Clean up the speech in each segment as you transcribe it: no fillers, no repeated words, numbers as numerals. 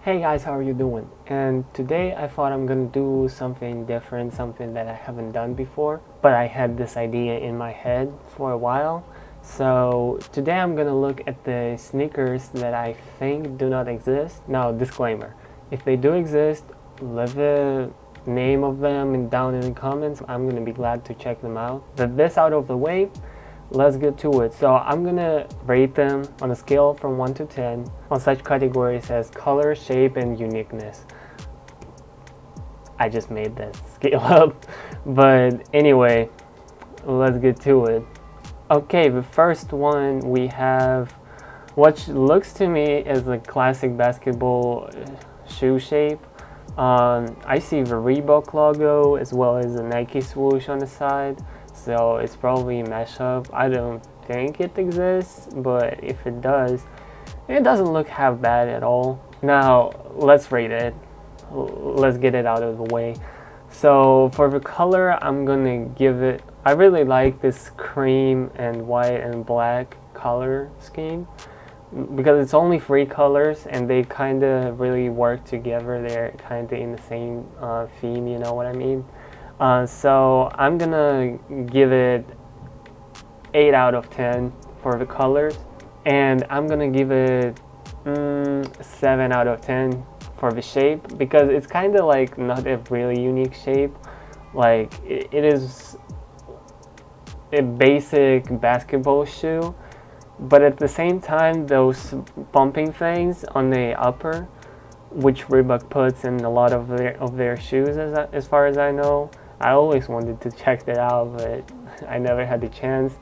Hey guys, how are you doing? And today I thought I'm gonna do something different, something that I haven't done before, but I had this idea in my head for a while. So today I'm gonna look at the sneakers that I think do not exist. Now, disclaimer, if they do exist, leave the name of them down in the comments. I'm gonna be glad to check them out. With this out of the way, let's get to it. So I'm gonna rate them on a scale from 1 to 10 on such categories as color, shape, and uniqueness. I just made this scale up, but anyway, let's get to it. Okay, the first one we have what looks to me as a classic basketball shoe shape. I see the Reebok logo as well as the Nike swoosh on the side. So it's probably a mashup. I don't think it exists, but if it does, it doesn't look half bad at all. Now let's rate it. Let's get it out of the way. So for the color, I'm gonna give it, I really like this cream and white and black color scheme because it's only 3 colors and they kind of really work together. They're kind of in the same theme, you know what I mean? So I'm gonna give it 8 out of 10 for the colors, and I'm gonna give it 7 out of 10 for the shape because it's kind of like not a really unique shape. Like it is a basic basketball shoe, but at the same time those bumping things on the upper, which Reebok puts in a lot of their shoes as far as I know. I always wanted to check that out, but I never had the chance.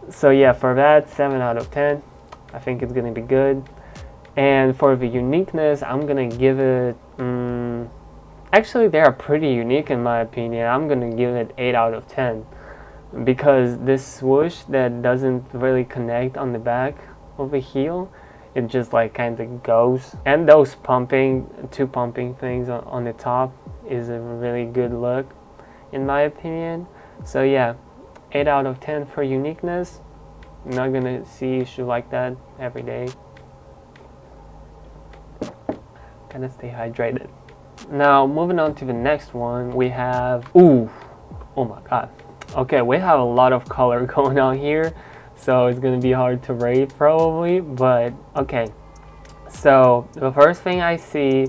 So yeah, for that, 7 out of 10. I think it's gonna be good. And for the uniqueness, I'm gonna give it, actually they are pretty unique in my opinion. I'm gonna give it 8 out of 10. Because this swoosh that doesn't really connect on the back of the heel, it just like kind of goes. And those two pumping things on the top is a really good look in my opinion. So yeah, 8 out of 10 for uniqueness. I'm not gonna see a shoe like that every day. Gotta stay hydrated. Now moving on to the next one, we have, oh my god. Okay, we have a lot of color going on here, so it's gonna be hard to rate probably, but okay. So the first thing I see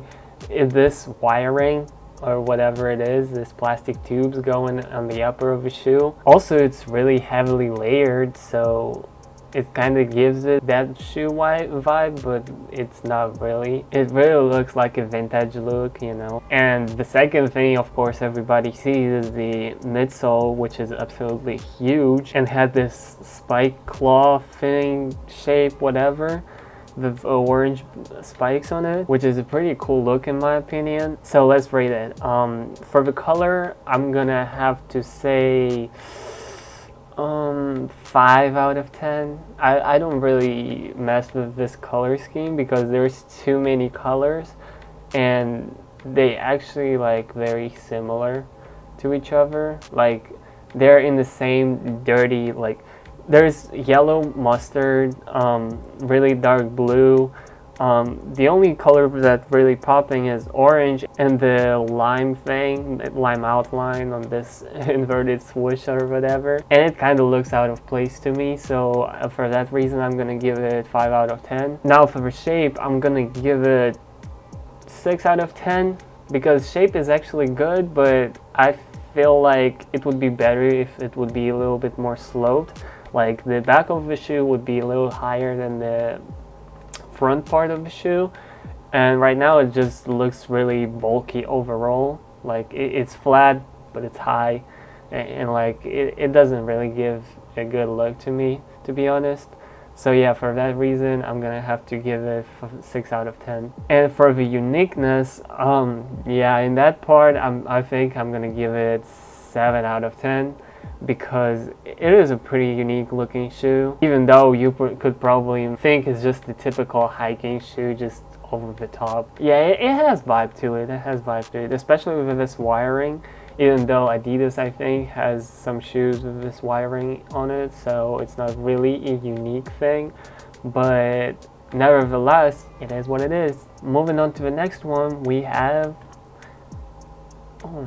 is this wiring or whatever it is, this plastic tubes going on the upper of the shoe. Also, it's really heavily layered, so it kind of gives it that shoe vibe, but it's not really. It really looks like a vintage look, you know. And the second thing, of course, everybody sees is the midsole, which is absolutely huge and had this spike claw fitting shape, whatever, with orange spikes on it, which is a pretty cool look in my opinion. So let's rate it. For the color, I'm gonna have to say 5 out of 10. I don't really mess with this color scheme because there's too many colors and they actually like very similar to each other. Like they're in the same dirty, like there's yellow, mustard, really dark blue. The only color that's really popping is orange and the lime thing, lime outline on this inverted swoosh or whatever. And it kind of looks out of place to me, so for that reason I'm gonna give it 5 out of 10. Now for the shape, I'm gonna give it 6 out of 10 because shape is actually good, but I feel like it would be better if it would be a little bit more sloped. Like the back of the shoe would be a little higher than the front part of the shoe, and right now it just looks really bulky overall. Like it's flat but it's high, and like it doesn't really give a good look to me, to be honest. So yeah, for that reason I'm gonna have to give it 6 out of 10. And for the uniqueness, yeah, in that part I think I'm gonna give it 7 out of 10 because it is a pretty unique looking shoe, even though you could probably think it's just the typical hiking shoe, just over the top. Yeah, it has vibe to it. It has vibe to it, especially with this wiring, even though Adidas, I think, has some shoes with this wiring on it, so it's not really a unique thing. But nevertheless, it is what it is. Moving on to the next one, we have, oh,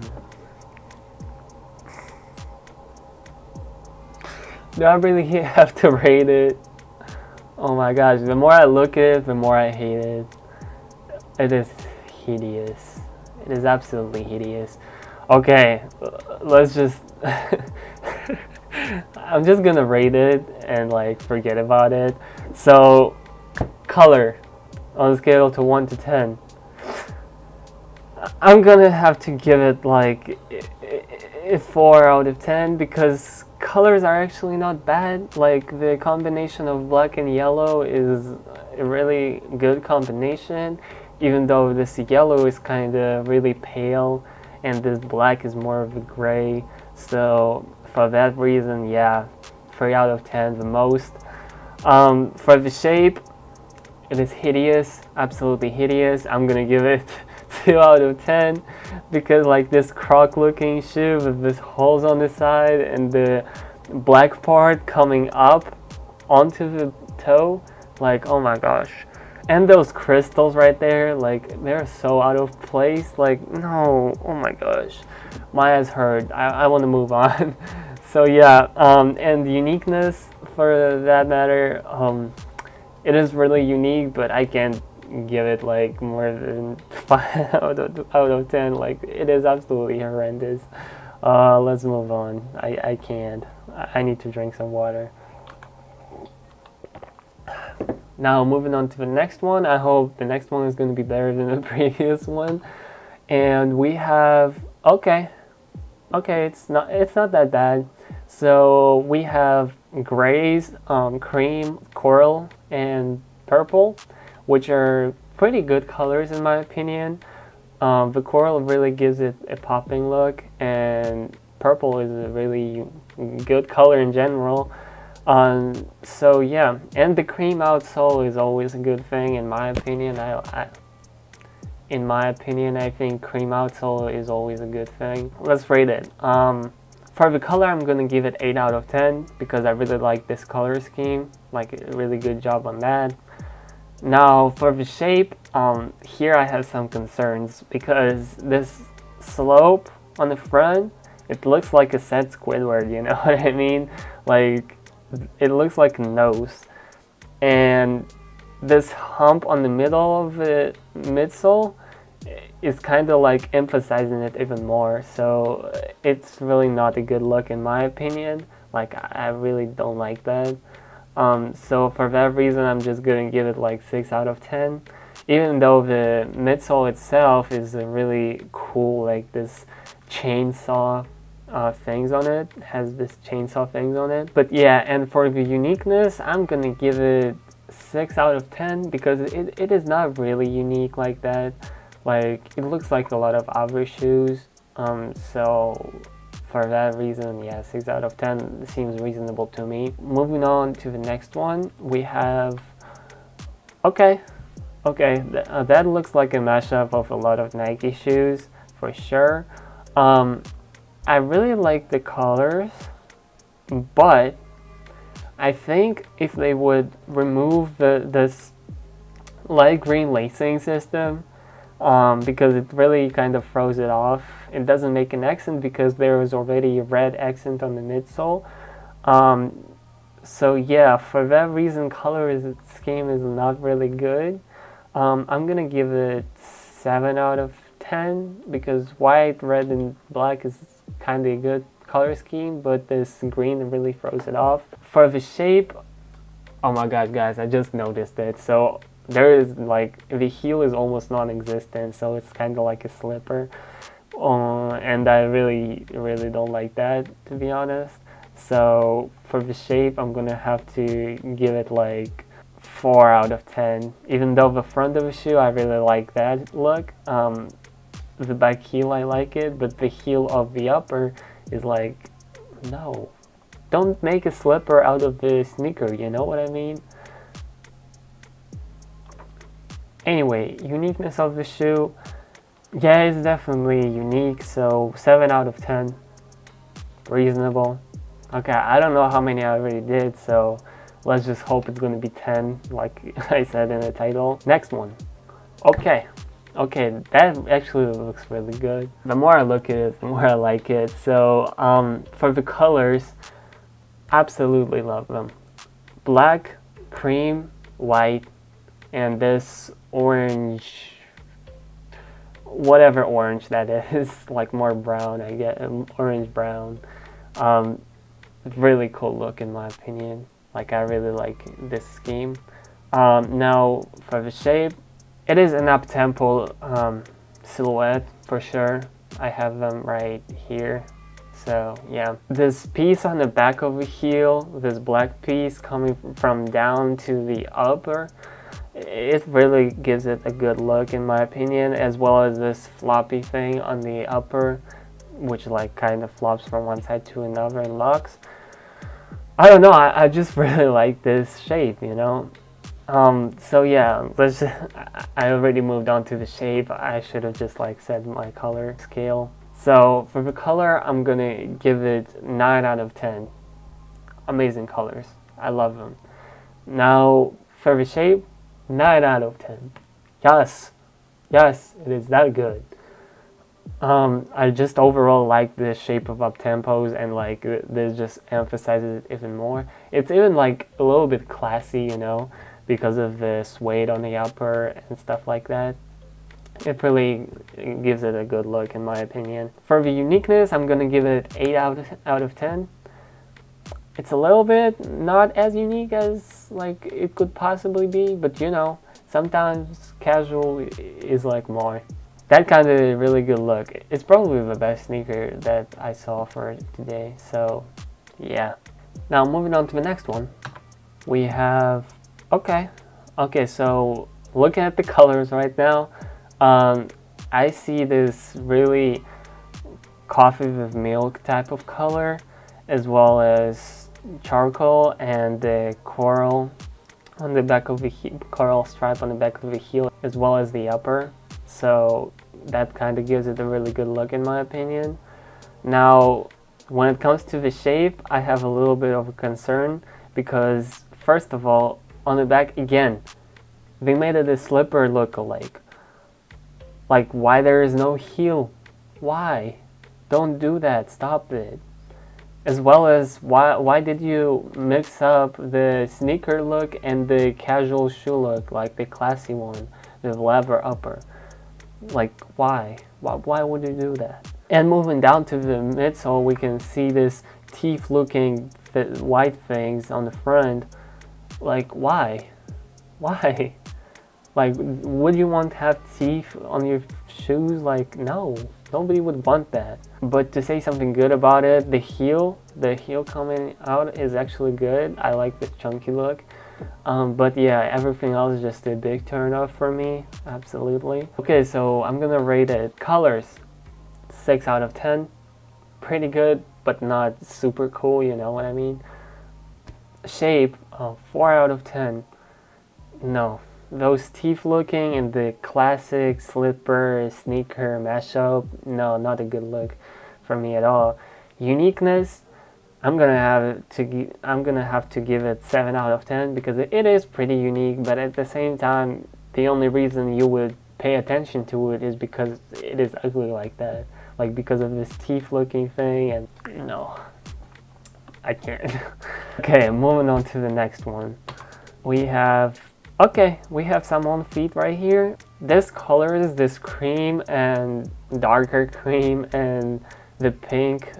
do I really have to rate it? Oh my gosh, the more I look at it, the more I hate it. It is hideous. It is absolutely hideous. Okay, let's just I'm just gonna rate it and like forget about it. So, color on a scale to 1 to 10. I'm gonna have to give it like a 4 out of 10 because colors are actually not bad. Like the combination of black and yellow is a really good combination, even though this yellow is kind of really pale and this black is more of a gray. So for that reason, yeah, 3 out of 10 the most. For the shape, it is hideous, absolutely hideous. I'm gonna give it 2 out of 10 because like this croc looking shoe with this holes on the side and the black part coming up onto the toe, like oh my gosh. And those crystals right there, like they're so out of place. Like no, oh my gosh, my eyes hurt. I want to move on. So yeah, and uniqueness for that matter, it is really unique, but I can't give it like more than 5 out of 10. Like it is absolutely horrendous. Let's move on. I can't. I need to drink some water. Now moving on to the next one. I hope the next one is going to be better than the previous one. And we have okay, it's not that bad. So we have grays, cream, coral, and purple, which are pretty good colors in my opinion. The coral really gives it a popping look, and purple is a really good color in general. So yeah, and the cream outsole is always a good thing in my opinion. In my opinion, I think cream outsole is always a good thing. Let's rate it. For the color, I'm gonna give it 8 out of 10 because I really like this color scheme. Like a really good job on that. Now for the shape, here I have some concerns because this slope on the front, it looks like a set Squidward, you know what I mean? Like it looks like a nose, and this hump on the middle of the midsole is kind of like emphasizing it even more. So it's really not a good look in my opinion. Like I really don't like that. So for that reason, I'm just gonna give it like 6 out of 10. Even though the midsole itself is a really cool, like this chainsaw things on it, has this chainsaw things on it. But yeah, and for the uniqueness, I'm gonna give it 6 out of 10 because it is not really unique like that. Like it looks like a lot of other shoes. So for that reason, yeah, 6 out of 10 seems reasonable to me. Moving on to the next one, we have okay, that looks like a mashup of a lot of Nike shoes for sure. I really like the colors, but I think if they would remove this light green lacing system, because it really kind of throws it off. It doesn't make an accent because there is already a red accent on the midsole. So yeah, for that reason, color scheme is not really good. I'm gonna give it 7 out of 10 because white, red, and black is kind of a good color scheme, but this green really throws it off. For the shape, oh my god, guys, I just noticed it. So there is like the heel is almost non-existent, so it's kind of like a slipper, and I really don't like that, to be honest. So for the shape, I'm gonna have to give it like 4 out of 10. Even though the front of the shoe, I really like that look. The back heel, I like it, but the heel of the upper is like, no, don't make a slipper out of the sneaker, you know what I mean? Anyway, uniqueness of the shoe, yeah, it's definitely unique, so 7 out of 10, reasonable. Okay, I don't know how many I already did, so let's just hope it's gonna be 10, like I said in the title. Next one. Okay, that actually looks really good. The more I look at it, the more I like it. So for the colors, absolutely love them. Black, cream, white, and this orange, whatever orange that is, like more brown, I get orange brown. Really cool look in my opinion. Like I really like this scheme. Now for the shape, it is an up-tempo silhouette for sure. I have them right here. So yeah, this piece on the back of the heel, this black piece coming from down to the upper, it really gives it a good look in my opinion, as well as this floppy thing on the upper, which like kind of flops from one side to another and locks. I don't know, I just really like this shape, you know. So yeah, I already moved on to the shape. I should have just like said my color scale. So for the color, I'm gonna give it 9 out of 10. Amazing colors. I love them. Now for the shape, 9 out of 10. Yes, it is that good. I just overall like the shape of up tempos, and like this just emphasizes it even more. It's even like a little bit classy, you know, because of the suede on the upper and stuff like that. It really gives it a good look in my opinion. For the uniqueness, I'm gonna give it 8 out of 10. It's a little bit not as unique as like it could possibly be, but you know, sometimes casual is like more. That kind of really good look. It's probably the best sneaker that I saw for today. So yeah. Now moving on to the next one. We have, okay, so looking at the colors right now, I see this really coffee with milk type of color, as well as charcoal and the coral on the back of the coral stripe on the back of the heel, as well as the upper. So that kind of gives it a really good look in my opinion. Now when it comes to the shape, I have a little bit of a concern, because first of all, on the back again, they made it a slipper look-alike. Like, why there is no heel? Why? Don't do that, stop it. As well as why did you mix up the sneaker look and the casual shoe look, like the classy one, the leather upper? Like, why would you do that? And moving down to the midsole, we can see this teeth looking white things on the front. Like, why? Like, would you want to have teeth on your shoes? Like, no, nobody would want that. But to say something good about it, the heel coming out is actually good. I like this chunky look. But yeah, everything else is just a big turn off for me, absolutely. Okay, so I'm gonna rate it. Colors, 6 out of 10. Pretty good, but not super cool, you know what I mean? Shape, 4 out of 10. No, those teeth looking and the classic slipper sneaker mashup, no, not a good look for me at all. Uniqueness, I'm gonna have to give it 7 out of 10, because it is pretty unique, but at the same time, the only reason you would pay attention to it is because it is ugly like that, like because of this teeth looking thing, and no, I can't. Okay, moving on to the next one. We have some on feet right here. This color is this cream and darker cream, and the pink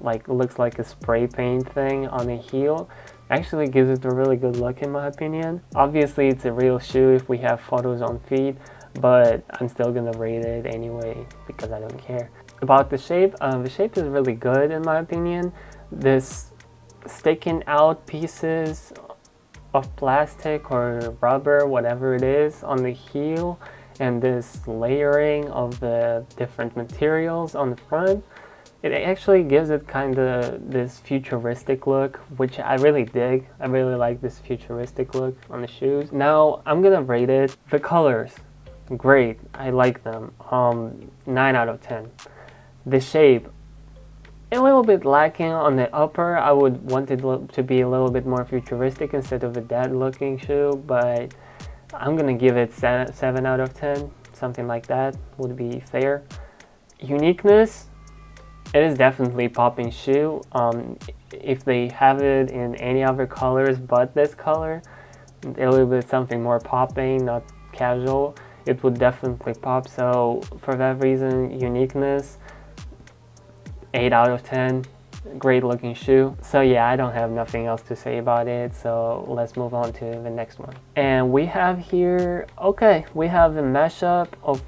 like looks like a spray paint thing on the heel. Actually gives it a really good look in my opinion. Obviously it's a real shoe if we have photos on feet, but I'm still gonna rate it anyway because I don't care. About the shape is really good in my opinion. This sticking out pieces of plastic or rubber, whatever it is, on the heel, and this layering of the different materials on the front, it actually gives it kind of this futuristic look, which I really dig. I really like this futuristic look on the shoes. Now I'm gonna rate it. The colors, great, I like them. 9 out of 10. The shape, a little bit lacking on the upper. I would want it to be a little bit more futuristic instead of a dead looking shoe, but I'm gonna give it 7 out of 10, something like that would be fair. Uniqueness, it is definitely popping shoe. If they have it in any other colors but this color, a little bit something more popping, not casual, it would definitely pop. So for that reason, uniqueness, 8 out of 10. Great looking shoe. So yeah, I don't have nothing else to say about it, so let's move on to the next one. And we have here, okay, we have a mashup of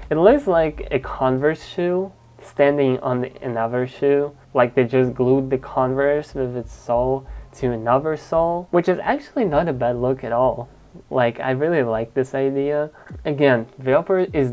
it looks like a Converse shoe standing on another shoe, like they just glued the Converse with its sole to another sole, which is actually not a bad look at all. Like, I really like this idea. Again, the upper is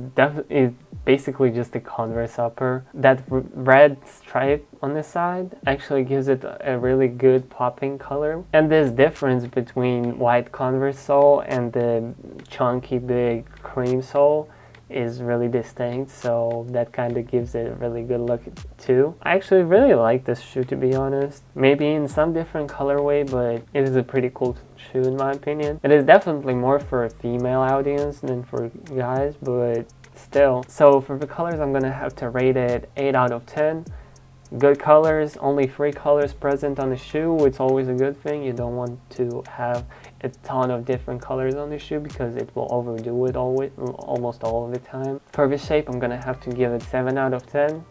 basically just a Converse upper. That red stripe on the side actually gives it a really good popping color. And this difference between white Converse sole and the chunky big cream sole is really distinct, so that kind of gives it a really good look too. I actually really like this shoe, to be honest. Maybe in some different colorway, but it is a pretty cool shoe in my opinion. It is definitely more for a female audience than for guys, but still. So for the colors, I'm gonna have to rate it 8 out of 10. Good colors, only 3 colors present on the shoe. It's always a good thing. You don't want to have a ton of different colors on the shoe because it will overdo it almost all of the time. For the shape, I'm gonna have to give it 7 out of 10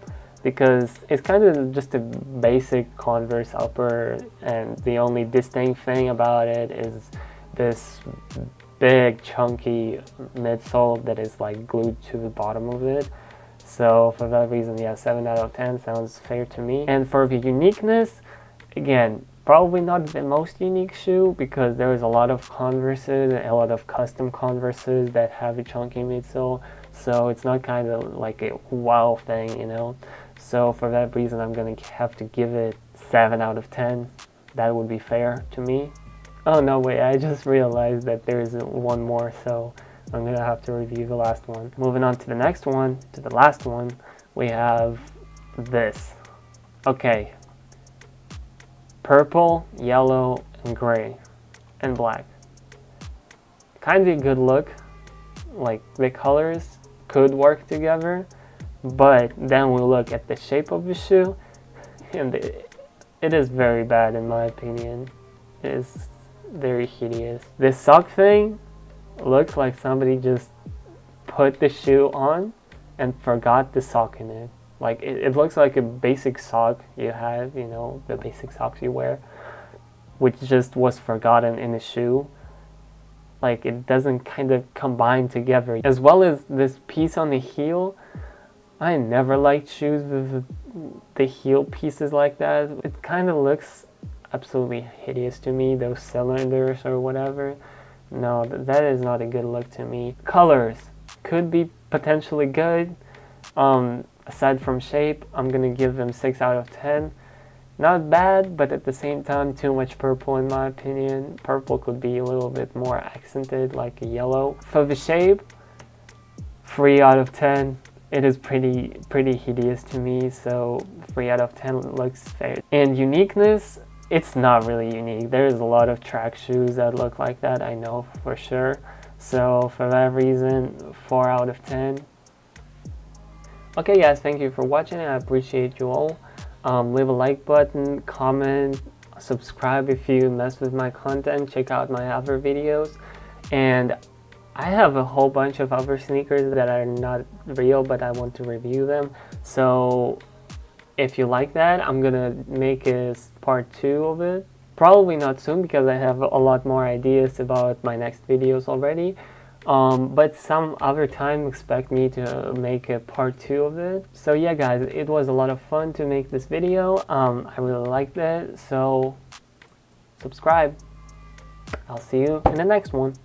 because it's kind of just a basic Converse upper, and the only distinct thing about it is this big chunky midsole that is like glued to the bottom of it. So for that reason, yeah, 7 out of 10 sounds fair to me. And for the uniqueness, again, probably not the most unique shoe because there is a lot of Converses, a lot of custom Converses that have a chunky midsole. So it's not kind of like a wow thing, you know. So for that reason, I'm gonna have to give it 7 out of 10. That would be fair to me. Oh no, wait, I just realized that there is one more, so I'm gonna have to review the last one. Moving on to the next one, to the last one, we have this. Okay. Purple, yellow, and gray, and black. Kind of a good look. Like, the colors could work together, but then we look at the shape of the shoe, and it is very bad in my opinion. It is very hideous. This sock thing looks like somebody just put the shoe on and forgot the sock in it. Like, it looks like a basic sock you have, you know, the basic socks you wear, which just was forgotten in the shoe. Like, it doesn't kind of combine together. As well as this piece on the heel, I never liked shoes with the heel pieces like that. It kind of looks absolutely hideous to me, those cylinders or whatever. No, that is not a good look to me. Colors could be potentially good. Aside from shape, I'm gonna give them 6 out of 10. Not bad, but at the same time, too much purple in my opinion. Purple could be a little bit more accented, like a yellow. For the shape, 3 out of 10. It is pretty hideous to me, so 3 out of 10 looks fair. And uniqueness, it's not really unique. There's a lot of track shoes that look like that, I know for sure. So for that reason, 4 out of 10. Okay guys, thank you for watching. I appreciate you all. Leave a like button, comment, subscribe if you mess with my content. Check out my other videos. And I have a whole bunch of other sneakers that are not real, but I want to review them. So if you like that, I'm gonna make a part 2 of it. Probably not soon because I have a lot more ideas about my next videos already. But some other time expect me to make a part 2 of it. So yeah guys, it was a lot of fun to make this video. I really liked it, so subscribe. I'll see you in the next one.